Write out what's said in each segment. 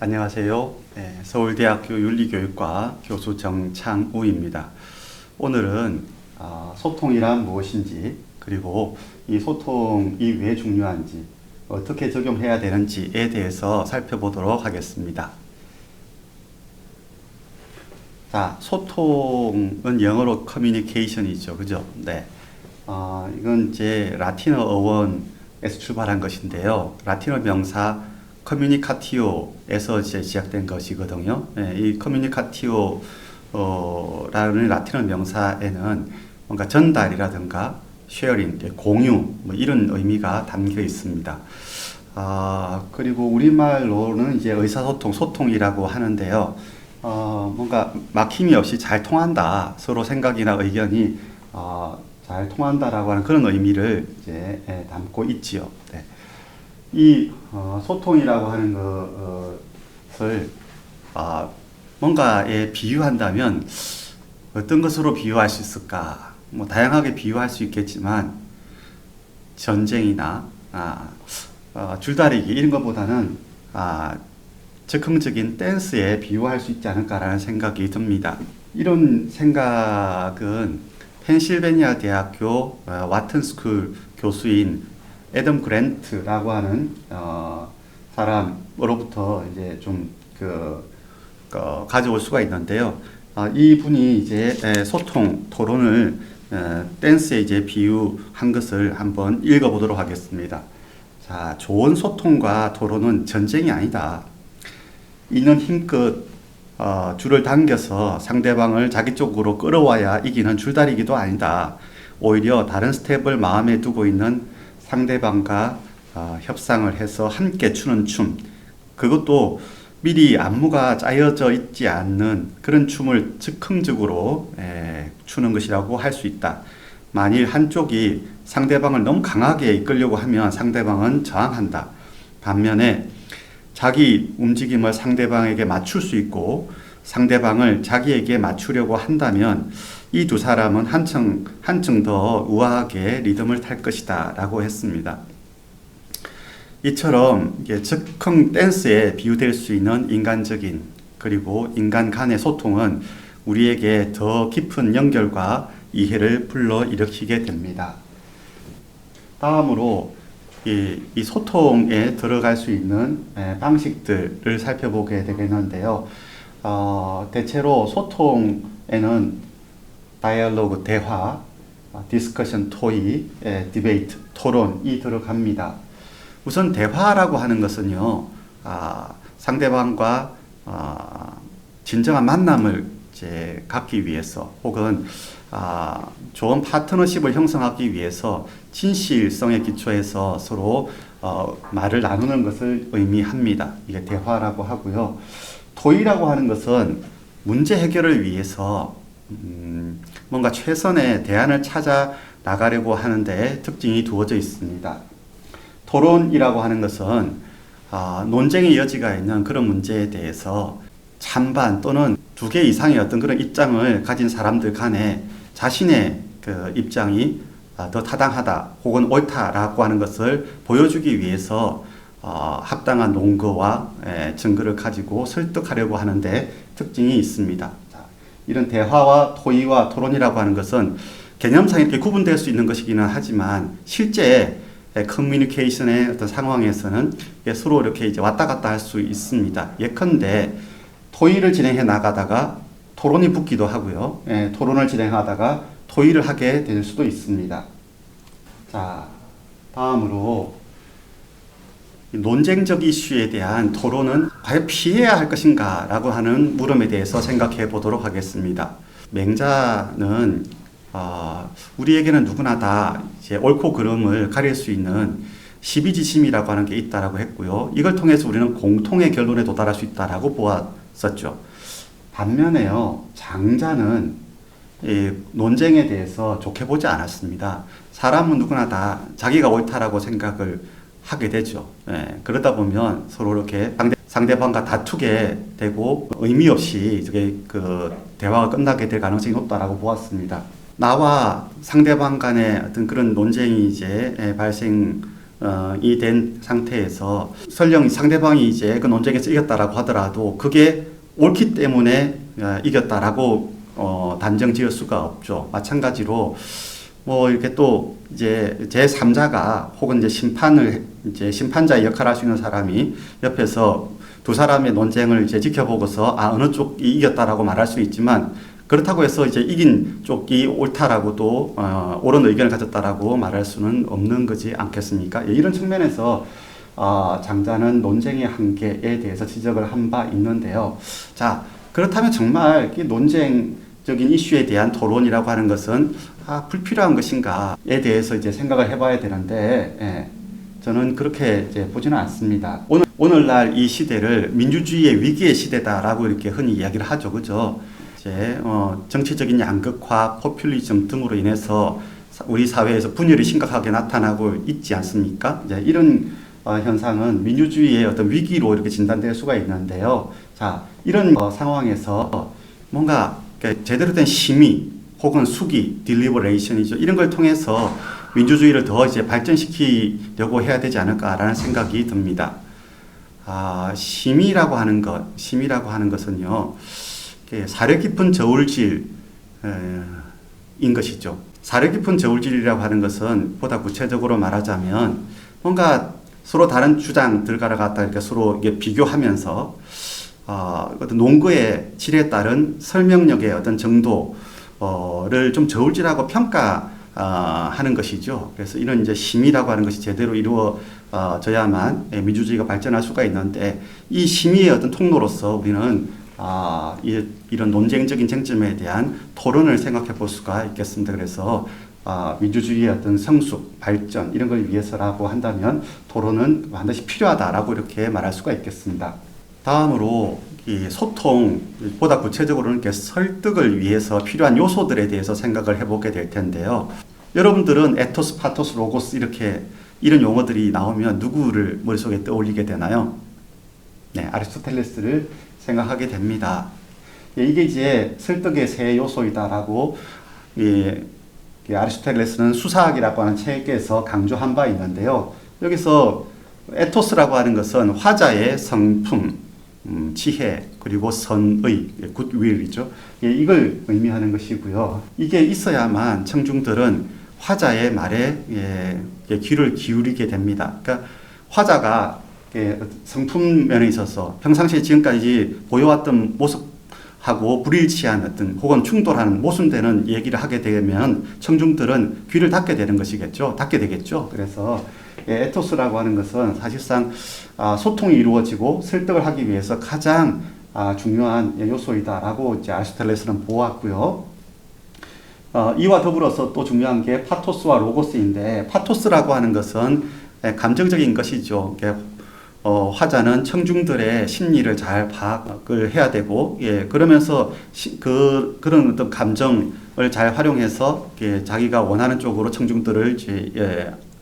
안녕하세요. 서울대학교 윤리교육과 교수 정창우입니다. 오늘은 소통이란 무엇인지, 그리고 이 소통이 왜 중요한지, 어떻게 적용해야 되는지에 대해서 살펴보도록 하겠습니다. 자, 소통은 영어로 커뮤니케이션이죠. 그죠? 네. 이건 이제 라틴어 어원에서 출발한 것인데요. 라틴어 명사 커뮤니카티오에서 이제 시작된 것이거든요. 이 커뮤니카티오 라는 라틴어 명사에는 뭔가 전달이라든가 쉐어링, 공유 뭐 이런 의미가 담겨 있습니다. 그리고 우리말로는 이제 의사소통, 소통이라고 하는데요. 뭔가 막힘이 없이 잘 통한다. 서로 생각이나 의견이 잘 통한다라고 하는 그런 의미를 이제 담고 있지요. 네. 이 소통이라고 하는 것을 뭔가에 비유한다면 어떤 것으로 비유할 수 있을까? 뭐 다양하게 비유할 수 있겠지만 전쟁이나 줄다리기 이런 것보다는 즉흥적인 댄스에 비유할 수 있지 않을까라는 생각이 듭니다. 이런 생각은 펜실베니아 대학교 와튼 스쿨 교수인 애덤 그랜트라고 하는 사람으로부터 이제 좀 가져올 수가 있는데요. 이 분이 이제 소통, 토론을 댄스에 이제 비유한 것을 한번 읽어보도록 하겠습니다. 자, 좋은 소통과 토론은 전쟁이 아니다. 이는 힘껏 줄을 당겨서 상대방을 자기 쪽으로 끌어와야 이기는 줄다리기도 아니다. 오히려 다른 스텝을 마음에 두고 있는 상대방과 협상을 해서 함께 추는 춤, 그것도 미리 안무가 짜여져 있지 않는 그런 춤을 즉흥적으로 추는 것이라고 할 수 있다. 만일 한쪽이 상대방을 너무 강하게 이끌려고 하면 상대방은 저항한다. 반면에 자기 움직임을 상대방에게 맞출 수 있고 상대방을 자기에게 맞추려고 한다면 이 두 사람은 한층 더 우아하게 리듬을 탈 것이다 라고 했습니다. 이처럼 즉흥 댄스에 비유될 수 있는 인간적인 그리고 인간 간의 소통은 우리에게 더 깊은 연결과 이해를 불러일으키게 됩니다. 다음으로 이 소통에 들어갈 수 있는 방식들을 살펴보게 되겠는데요. 대체로 소통에는 다이얼로그, 대화, 디스커션, 토의, 디베이트, 토론이 들어갑니다. 우선 대화라고 하는 것은요, 상대방과 진정한 만남을 이제 갖기 위해서 혹은 좋은 파트너십을 형성하기 위해서 진실성에 기초해서 서로 말을 나누는 것을 의미합니다. 이게 대화라고 하고요. 토의라고 하는 것은 문제 해결을 위해서 뭔가 최선의 대안을 찾아 나가려고 하는데 특징이 두어져 있습니다. 토론이라고 하는 것은 논쟁의 여지가 있는 그런 문제에 대해서 찬반 또는 두 개 이상의 어떤 그런 입장을 가진 사람들 간에 자신의 그 입장이 더 타당하다 혹은 옳다라고 하는 것을 보여주기 위해서 합당한 논거와 증거를 가지고 설득하려고 하는데 특징이 있습니다. 이런 대화와 토의와 토론이라고 하는 것은 개념상 이렇게 구분될 수 있는 것이기는 하지만 실제 커뮤니케이션의 어떤 상황에서는 서로 이렇게 이제 왔다 갔다 할 수 있습니다. 예컨대 토의를 진행해 나가다가 토론이 붙기도 하고요. 토론을 진행하다가 토의를 하게 될 수도 있습니다. 자, 다음으로 논쟁적 이슈에 대한 토론은 과연 피해야 할 것인가 라고 하는 물음에 대해서 생각해 보도록 하겠습니다. 맹자는 우리에게는 누구나 다 이제 옳고 그름을 가릴 수 있는 시비지심이라고 하는 게 있다라고 했고요. 이걸 통해서 우리는 공통의 결론에 도달할 수 있다라고 보았었죠. 반면에요, 장자는 이 논쟁에 대해서 좋게 보지 않았습니다. 사람은 누구나 다 자기가 옳다라고 생각을 하게 되죠. 그러다 보면 서로 이렇게 상대방과 다투게 되고 의미 없이 그 대화가 끝나게 될 가능성이 높다라고 보았습니다. 나와 상대방 간의 어떤 그런 논쟁이 이제 발생을 이 된 상태에서 설령 상대방이 이제 그 논쟁에서 이겼다라고 하더라도 그게 옳기 때문에 이겼다라고 단정 지을 수가 없죠. 마찬가지로 뭐 이렇게 또 이제 제3자가 혹은 이제 심판자의 역할을 할 수 있는 사람이 옆에서 두 사람의 논쟁을 이제 지켜보고서 어느 쪽이 이겼다라고 말할 수 있지만 그렇다고 해서 이제 이긴 쪽이 옳다라고도 옳은 의견을 가졌다라고 말할 수는 없는 거지 않겠습니까? 이런 측면에서 장자는 논쟁의 한계에 대해서 지적을 한 바 있는데요. 자, 그렇다면 정말 이 논쟁적인 이슈에 대한 토론이라고 하는 것은 불필요한 것인가에 대해서 이제 생각을 해봐야 되는데, 저는 그렇게 이제 보지는 않습니다. 오늘날 이 시대를 민주주의의 위기의 시대다라고 이렇게 흔히 이야기를 하죠, 그죠? 이제 정치적인 양극화, 포퓰리즘 등으로 인해서 우리 사회에서 분열이 심각하게 나타나고 있지 않습니까? 이제 이런 현상은 민주주의의 어떤 위기로 이렇게 진단될 수가 있는데요. 자, 이런 상황에서 뭔가 제대로 된 심의 혹은 수기, 딜리버레이션이죠. 이런 걸 통해서 민주주의를 더 이제 발전시키려고 해야 되지 않을까라는 생각이 듭니다. 심의라고 하는 것은요, 사려 깊은 저울질인 것이죠. 사려 깊은 저울질이라고 하는 것은 보다 구체적으로 말하자면 뭔가 서로 다른 주장들과를 갖다 이렇게 서로 이게 비교하면서 어떤 논거의 질에 따른 설명력의 어떤 정도를 좀 저울질하고 평가하는 것이죠. 그래서 이런 이제 심의라고 하는 것이 제대로 이루어져야만 민주주의가 발전할 수가 있는데 이 심의의 어떤 통로로서 우리는 이런 논쟁적인 쟁점에 대한 토론을 생각해 볼 수가 있겠습니다. 그래서 민주주의의 어떤 성숙, 발전 이런 걸 위해서라고 한다면 토론은 반드시 필요하다라고 이렇게 말할 수가 있겠습니다. 다음으로 이 소통보다 구체적으로는 이렇게 설득을 위해서 필요한 요소들에 대해서 생각을 해보게 될 텐데요. 여러분들은 에토스, 파토스, 로고스 이런 용어들이 나오면 누구를 머릿속에 떠올리게 되나요? 네, 아리스토텔레스를 생각하게 됩니다. 이게 이제 설득의 세 요소이다라고 아리스토텔레스는 수사학이라고 하는 책에서 강조한 바 있는데요. 여기서 에토스라고 하는 것은 화자의 성품, 지혜, 그리고 선의, 굿윌이죠. 이걸 의미하는 것이고요. 이게 있어야만 청중들은 화자의 말에 귀를 기울이게 됩니다. 그러니까 화자가 성품 면에 있어서 평상시에 지금까지 보여왔던 모습하고 불일치한 어떤 혹은 충돌하는 모순되는 얘기를 하게 되면 청중들은 귀를 닫게 되는 것이겠죠. 닫게 되겠죠. 그래서 에토스라고 하는 것은 사실상 소통이 이루어지고 설득을 하기 위해서 가장 중요한 요소이다라고 이제 아리스토텔레스는 보았고요. 이와 더불어서 또 중요한 게 파토스와 로고스인데 파토스라고 하는 것은 감정적인 것이죠. 화자는 청중들의 심리를 잘 파악을 해야 되고, 그러면서 그런 어떤 감정을 잘 활용해서 자기가 원하는 쪽으로 청중들을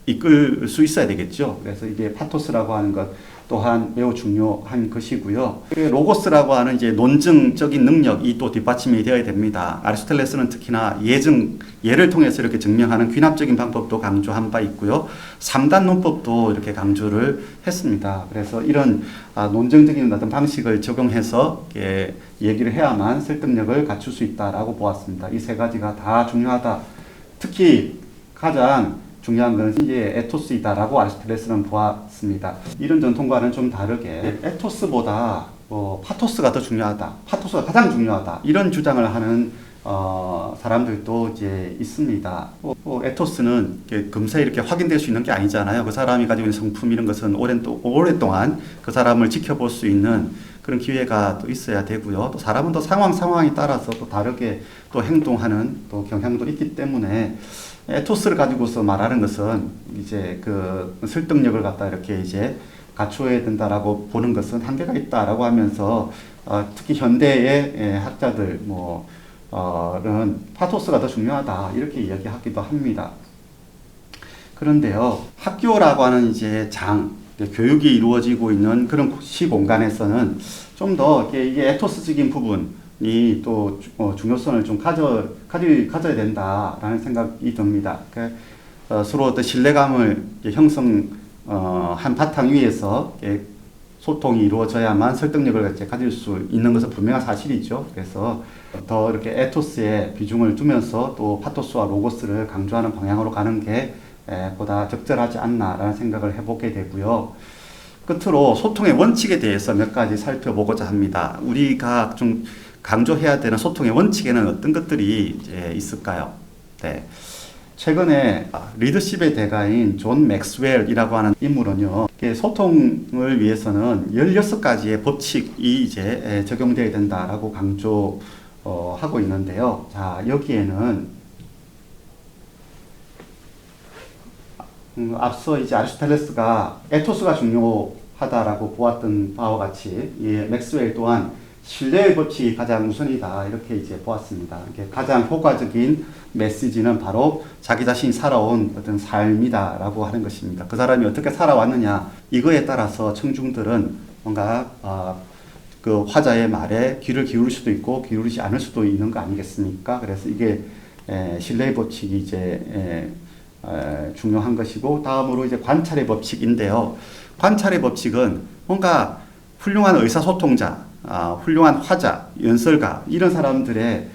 이끌 수 있어야 되겠죠. 그래서 이게 파토스라고 하는 것 또한 매우 중요한 것이고요. 로고스라고 하는 이제 논증적인 능력이 또 뒷받침이 되어야 됩니다. 아리스토텔레스는 특히나 예를 통해서 이렇게 증명하는 귀납적인 방법도 강조한 바 있고요. 3단 논법도 이렇게 강조를 했습니다. 그래서 이런 논증적인 어떤 방식을 적용해서 얘기를 해야만 설득력을 갖출 수 있다라고 보았습니다. 이 세 가지가 다 중요하다. 특히 가장 중요한 것은 이제 에토스이다라고 아리스토텔레스는 보았습니다. 이런 전통과는 좀 다르게 에토스보다 파토스가 더 중요하다, 파토스가 가장 중요하다 이런 주장을 하는 사람들도 이제 있습니다. 에토스는 금세 이렇게 확인될 수 있는 게 아니잖아요. 그 사람이 가지고 있는 성품 이런 것은 오랫동안 그 사람을 지켜볼 수 있는 그런 기회가 또 있어야 되고요. 또 사람은 또 상황에 따라서 또 다르게 또 행동하는 또 경향도 있기 때문에 에토스를 가지고서 말하는 것은 이제 그 설득력을 갖다 이렇게 이제 갖추어야 된다라고 보는 것은 한계가 있다라고 하면서 특히 현대의 학자들 는 파토스가 더 중요하다 이렇게 이야기하기도 합니다. 그런데요, 학교라고 하는 이제 교육이 이루어지고 있는 그런 시공간에서는 좀 더 이게 에토스적인 부분이 또 중요성을 좀 가져야 된다라는 생각이 듭니다. 서로 어떤 신뢰감을 형성하는 한 바탕 위에서 소통이 이루어져야만 설득력을 이제 가질 수 있는 것은 분명한 사실이죠. 그래서 더 이렇게 에토스에 비중을 두면서 또 파토스와 로고스를 강조하는 방향으로 가는 게 보다 적절하지 않나라는 생각을 해보게 되고요. 끝으로 소통의 원칙에 대해서 몇 가지 살펴보고자 합니다. 우리가 좀 강조해야 되는 소통의 원칙에는 어떤 것들이 이제 있을까요? 네. 최근에 리더십의 대가인 존 맥스웰이라고 하는 인물은요, 소통을 위해서는 16가지의 법칙이 이제 적용되어야 된다라고 강조하고 있는데요. 자, 여기에는 앞서 이제 아리스토텔레스가 에토스가 중요하다라고 보았던 바와 같이 맥스웰 또한 신뢰의 법칙이 가장 우선이다 이렇게 이제 보았습니다. 가장 효과적인 메시지는 바로 자기 자신이 살아온 어떤 삶이다라고 하는 것입니다. 그 사람이 어떻게 살아왔느냐 이거에 따라서 청중들은 뭔가 그 화자의 말에 귀를 기울일 수도 있고 기울이지 않을 수도 있는 거 아니겠습니까? 그래서 이게 신뢰의 법칙이 이제 중요한 것이고, 다음으로 이제 관찰의 법칙인데요. 관찰의 법칙은 뭔가 훌륭한 의사소통자, 훌륭한 화자, 연설가 이런 사람들의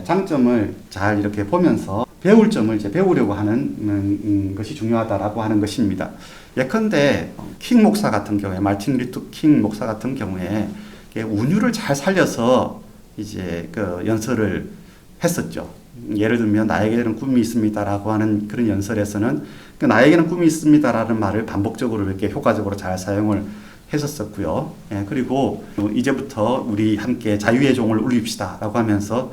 장점을 잘 이렇게 보면서 배울 점을 이제 배우려고 하는 것이 중요하다라고 하는 것입니다. 예컨대 킹 목사 같은 경우에, 마틴 루터 킹 목사 같은 경우에 운율을 잘 살려서 이제 그 연설을 했었죠. 예를 들면 나에게는 꿈이 있습니다라고 하는 그런 연설에서는 그 나에게는 꿈이 있습니다라는 말을 반복적으로 이렇게 효과적으로 잘 사용을 했었고요. 그리고 이제부터 우리 함께 자유의 종을 울립시다라고 하면서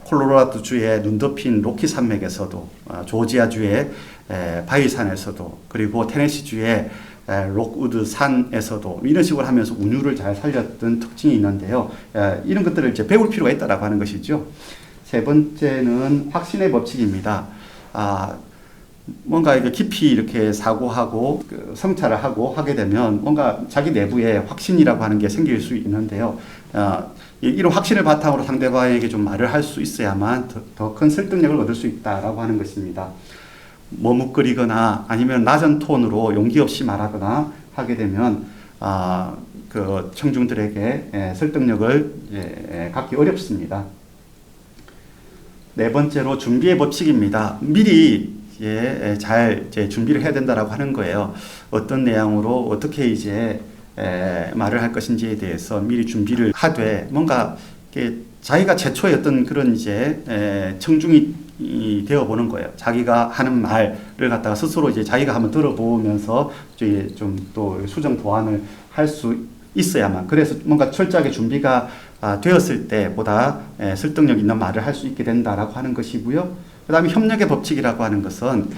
콜로라도 주의 눈 덮인 로키 산맥에서도, 조지아 주의 바위산에서도, 그리고 테네시 주의 록우드 산에서도 이런 식으로 하면서 운율을 잘 살렸던 특징이 있는데요. 이런 것들을 이제 배울 필요가 있다라고 하는 것이죠. 세 번째는 확신의 법칙입니다. 뭔가 이게 깊이 이렇게 사고하고 성찰을 하고 하게 되면 뭔가 자기 내부에 확신이라고 하는 게 생길 수 있는데요. 이런 확신을 바탕으로 상대방에게 좀 말을 할 수 있어야만 더 큰 설득력을 얻을 수 있다라고 하는 것입니다. 머뭇거리거나 아니면 낮은 톤으로 용기 없이 말하거나 하게 되면 그 청중들에게 설득력을 갖기 어렵습니다. 네 번째로 준비의 법칙입니다. 미리 잘 준비를 해야 된다라고 하는 거예요. 어떤 내용으로 어떻게 이제 말을 할 것인지에 대해서 미리 준비를 하되, 뭔가 자기가 최초의 어떤 그런 이제 청중이 되어 보는 거예요. 자기가 하는 말을 갖다가 스스로 이제 자기가 한번 들어보면서 좀 또 수정 보완을 할 수 있어야만, 그래서 뭔가 철저하게 준비가 되었을 때보다 설득력 있는 말을 할 수 있게 된다라고 하는 것이고요. 그 다음에 협력의 법칙이라고 하는 것은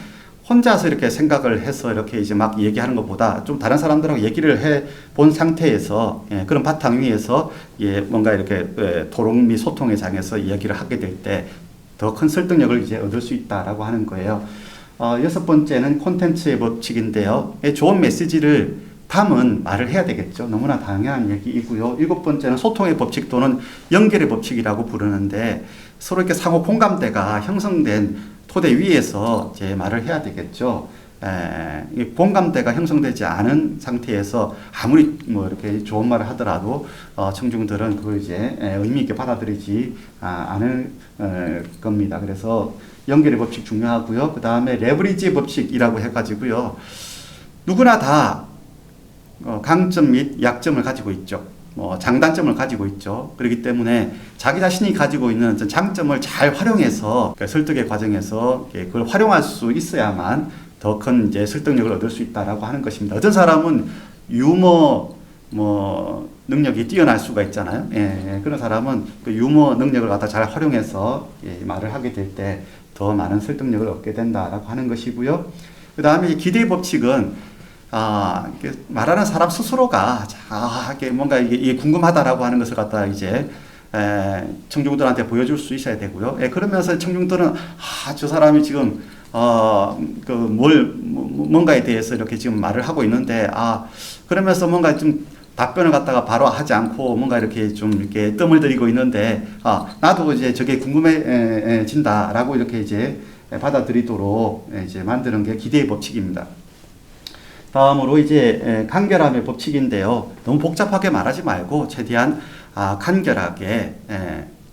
혼자서 이렇게 생각을 해서 이렇게 이제 막 얘기하는 것보다 좀 다른 사람들하고 얘기를 해 본 상태에서 그런 바탕 위에서 뭔가 이렇게 토론 및 소통의 장에서 이야기를 하게 될 때 더 큰 설득력을 이제 얻을 수 있다라고 하는 거예요. 여섯 번째는 콘텐츠의 법칙인데요. 좋은 메시지를 담은 말을 해야 되겠죠. 너무나 당연한 얘기이고요. 일곱 번째는 소통의 법칙 또는 연결의 법칙이라고 부르는데, 서로 이렇게 상호 공감대가 형성된 토대 위에서 이제 말을 해야 되겠죠. 공감대가 형성되지 않은 상태에서 아무리 뭐 이렇게 좋은 말을 하더라도 청중들은 그걸 이제 의미 있게 받아들이지 않을 겁니다. 그래서 연결의 법칙 중요하고요. 그 다음에 레버리지 법칙이라고 해가지고요. 누구나 다 강점 및 약점을 가지고 있죠. 장단점을 가지고 있죠. 그렇기 때문에 자기 자신이 가지고 있는 장점을 잘 활용해서 설득의 과정에서 그걸 활용할 수 있어야만 더 큰 이제 설득력을 얻을 수 있다라고 하는 것입니다. 어떤 사람은 유머 능력이 뛰어날 수가 있잖아요. 그런 사람은 그 유머 능력을 갖다 잘 활용해서 말을 하게 될 때 더 많은 설득력을 얻게 된다라고 하는 것이고요. 그 다음에 기대의 법칙은 말하는 사람 스스로가 뭔가 이게 궁금하다라고 하는 것을 갖다 이제 청중들한테 보여줄 수 있어야 되고요. 그러면서 청중들은 저 사람이 지금 뭔가에 대해서 이렇게 지금 말을 하고 있는데 그러면서 뭔가 좀 답변을 갖다가 바로 하지 않고 뭔가 이렇게 좀 이렇게 뜸을 들이고 있는데 나도 이제 저게 궁금해진다라고 이렇게 이제 받아들이도록 이제 만드는 게 기대의 법칙입니다. 다음으로 이제 간결함의 법칙인데요. 너무 복잡하게 말하지 말고 최대한 간결하게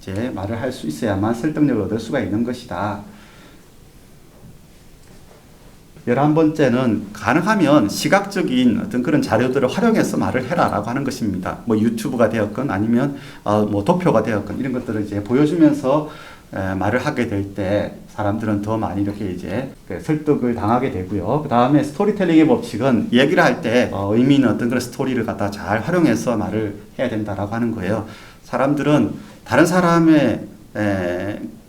이제 말을 할 수 있어야만 설득력을 얻을 수가 있는 것이다. 11번째는 가능하면 시각적인 어떤 그런 자료들을 활용해서 말을 해라라고 하는 것입니다. 뭐 유튜브가 되었건 아니면 뭐 도표가 되었건 이런 것들을 이제 보여주면서 말을 하게 될 때 사람들은 더 많이 이렇게 이제 설득을 당하게 되고요. 그 다음에 스토리텔링의 법칙은 얘기를 할 때 의미 있는 어떤 그런 스토리를 갖다 잘 활용해서 말을 해야 된다라고 하는 거예요. 사람들은 다른 사람의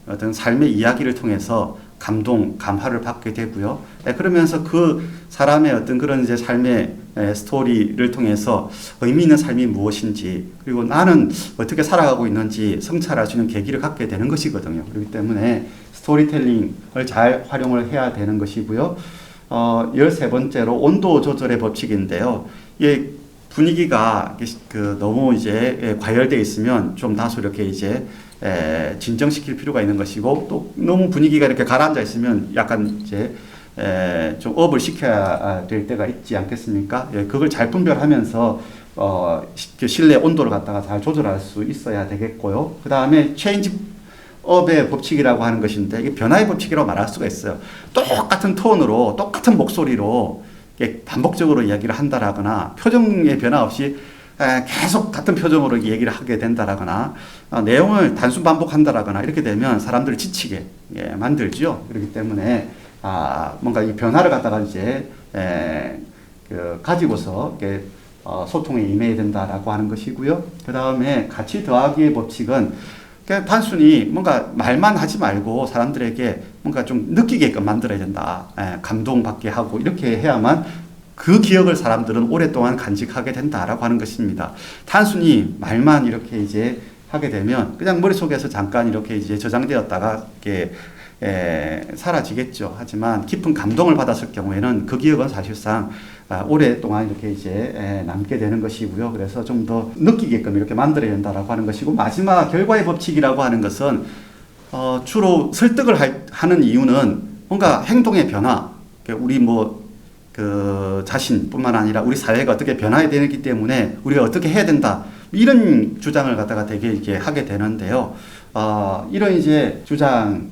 어떤 삶의 이야기를 통해서 감동, 감화를 받게 되고요. 그러면서 그 사람의 어떤 그런 이제 삶의 스토리를 통해서 의미 있는 삶이 무엇인지, 그리고 나는 어떻게 살아가고 있는지 성찰할 수 있는 계기를 갖게 되는 것이거든요. 그렇기 때문에 스토리텔링을 잘 활용을 해야 되는 것이고요. 13번째로 온도 조절의 법칙인데요. 이 분위기가 너무 이제 과열되어 있으면 좀 다소 이렇게 이제 진정시킬 필요가 있는 것이고, 또 너무 분위기가 이렇게 가라앉아 있으면 약간 이제 좀 업을 시켜야 될 때가 있지 않겠습니까? 그걸 잘 분별하면서 실내 온도를 갖다가 잘 조절할 수 있어야 되겠고요. 그 다음에 체인지 업의 법칙이라고 하는 것인데, 이게 변화의 법칙이라고 말할 수가 있어요. 똑같은 톤으로 똑같은 목소리로 반복적으로 이야기를 한다라거나, 표정의 변화 없이 계속 같은 표정으로 얘기를 하게 된다라거나, 내용을 단순 반복한다라거나 이렇게 되면 사람들을 지치게 만들죠. 그렇기 때문에 뭔가 이 변화를 갖다가 이제 가지고서 소통에 임해야 된다라고 하는 것이고요. 그 다음에 가치 더하기의 법칙은 단순히 뭔가 말만 하지 말고 사람들에게 뭔가 좀 느끼게끔 만들어야 된다. 감동받게 하고 이렇게 해야만 그 기억을 사람들은 오랫동안 간직하게 된다라고 하는 것입니다. 단순히 말만 이렇게 이제 하게 되면 그냥 머릿속에서 잠깐 이렇게 이제 저장되었다가 이렇게 사라지겠죠. 하지만 깊은 감동을 받았을 경우에는 그 기억은 사실상 오랫동안 이렇게 이제 남게 되는 것이고요. 그래서 좀 더 느끼게끔 이렇게 만들어야 된다라고 하는 것이고, 마지막 결과의 법칙이라고 하는 것은 주로 설득을 하는 이유는 뭔가 행동의 변화, 우리 그 자신뿐만 아니라 우리 사회가 어떻게 변화해야 되기 때문에 우리가 어떻게 해야 된다, 이런 주장을 갖다가 되게 이렇게 하게 되는데요. 이런 이제 주장이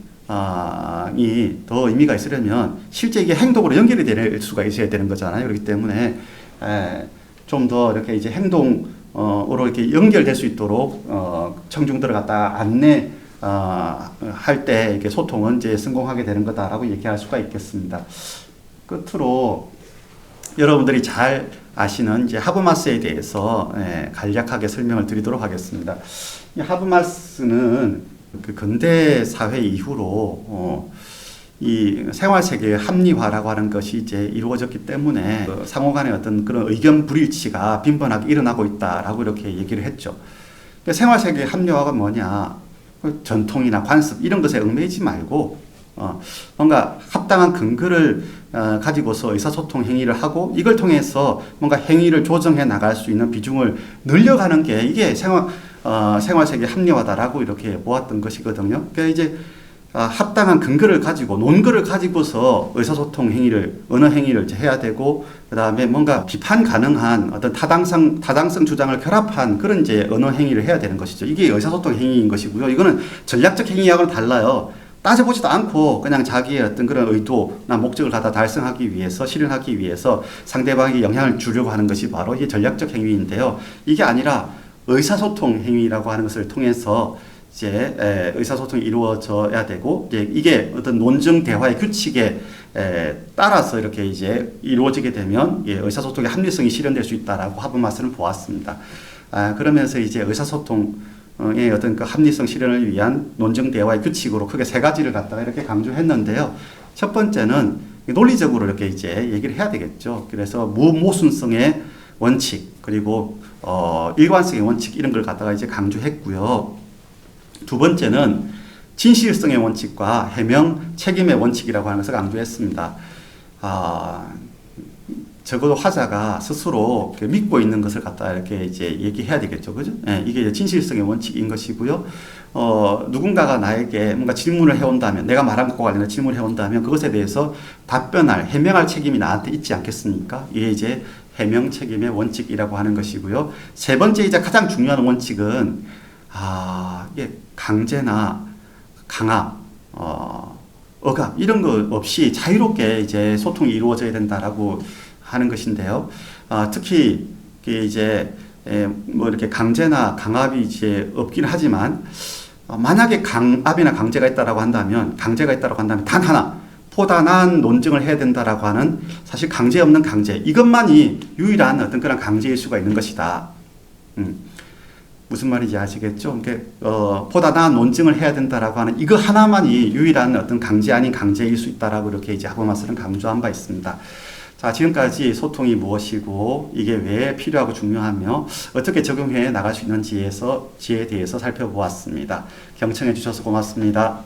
더 의미가 있으려면 실제 이게 행동으로 연결이 될 수가 있어야 되는 거잖아요. 그렇기 때문에 좀 더 이렇게 이제 행동으로 이렇게 연결될 수 있도록 청중들을 갖다 안내 할 때 이렇게 소통은 이제 성공하게 되는 거다라고 얘기할 수가 있겠습니다. 끝으로 여러분들이 잘 아시는 이제 하버마스에 대해서 간략하게 설명을 드리도록 하겠습니다. 이 하버마스는 그 근대 사회 이후로 이 생활세계의 합리화라고 하는 것이 이제 이루어졌기 때문에 상호 간의 어떤 그런 의견 불일치가 빈번하게 일어나고 있다라고 이렇게 얘기를 했죠. 생활세계의 합리화가 뭐냐? 전통이나 관습 이런 것에 얽매이지 말고 뭔가 합당한 근거를 가지고서 의사소통 행위를 하고, 이걸 통해서 뭔가 행위를 조정해 나갈 수 있는 비중을 늘려가는 게 이게 생활세계 합리화다라고 이렇게 보았던 것이거든요. 그러니까 이제 합당한 근거를 가지고 논거를 가지고서 의사소통 행위를, 언어 행위를 해야 되고, 그 다음에 뭔가 비판 가능한 어떤 타당성 주장을 결합한 그런 이제 언어 행위를 해야 되는 것이죠. 이게 의사소통 행위인 것이고요. 이거는 전략적 행위하고는 달라요. 따져보지도 않고 그냥 자기의 어떤 그런 의도나 목적을 갖다 달성하기 위해서, 실현하기 위해서 상대방에게 영향을 주려고 하는 것이 바로 이게 전략적 행위인데요. 이게 아니라 의사소통 행위라고 하는 것을 통해서 이제 의사소통이 이루어져야 되고, 이게 어떤 논증 대화의 규칙에 따라서 이렇게 이제 이루어지게 되면 의사소통의 합리성이 실현될 수 있다라고 하버마스는 보았습니다. 그러면서 이제 의사소통의 어떤 그 합리성 실현을 위한 논증 대화의 규칙으로 크게 세 가지를 갖다가 이렇게 강조했는데요. 첫 번째는 논리적으로 이렇게 이제 얘기를 해야 되겠죠. 그래서 무모순성의 원칙, 그리고 일관성의 원칙, 이런 걸 갖다가 이제 강조했고요. 두 번째는 진실성의 원칙과 해명 책임의 원칙이라고 하는 것을 강조했습니다. 적어도 화자가 스스로 믿고 있는 것을 갖다 이렇게 이제 얘기해야 되겠죠. 그죠? 예, 이게 이제 진실성의 원칙인 것이고요. 누군가가 나에게 뭔가 질문을 해온다면, 내가 말한 것과 관련된 질문을 해온다면 그것에 대해서 답변할, 해명할 책임이 나한테 있지 않겠습니까? 이게 이제 해명 책임의 원칙이라고 하는 것이고요. 세 번째 이제 가장 중요한 원칙은, 이게 강제나 강압, 억압, 이런 거 없이 자유롭게 이제 소통이 이루어져야 된다라고 하는 것인데요. 특히, 이제, 뭐 이렇게 강제나 강압이 이제 없긴 하지만, 만약에 강압이나 강제가 있다라고 한다면, 단 하나, 보다 나은 논증을 해야 된다라고 하는, 사실 강제 없는 강제, 이것만이 유일한 어떤 그런 강제일 수가 있는 것이다. 무슨 말인지 아시겠죠? 보다 나은 논증을 해야 된다라고 하는 이거 하나만이 유일한 어떤 강제 아닌 강제일 수 있다라고 이렇게 이제 하버마스는 강조한 바 있습니다. 자, 지금까지 소통이 무엇이고 이게 왜 필요하고 중요하며 어떻게 적용해 나갈 수 있는지에 대해서 살펴보았습니다. 경청해 주셔서 고맙습니다.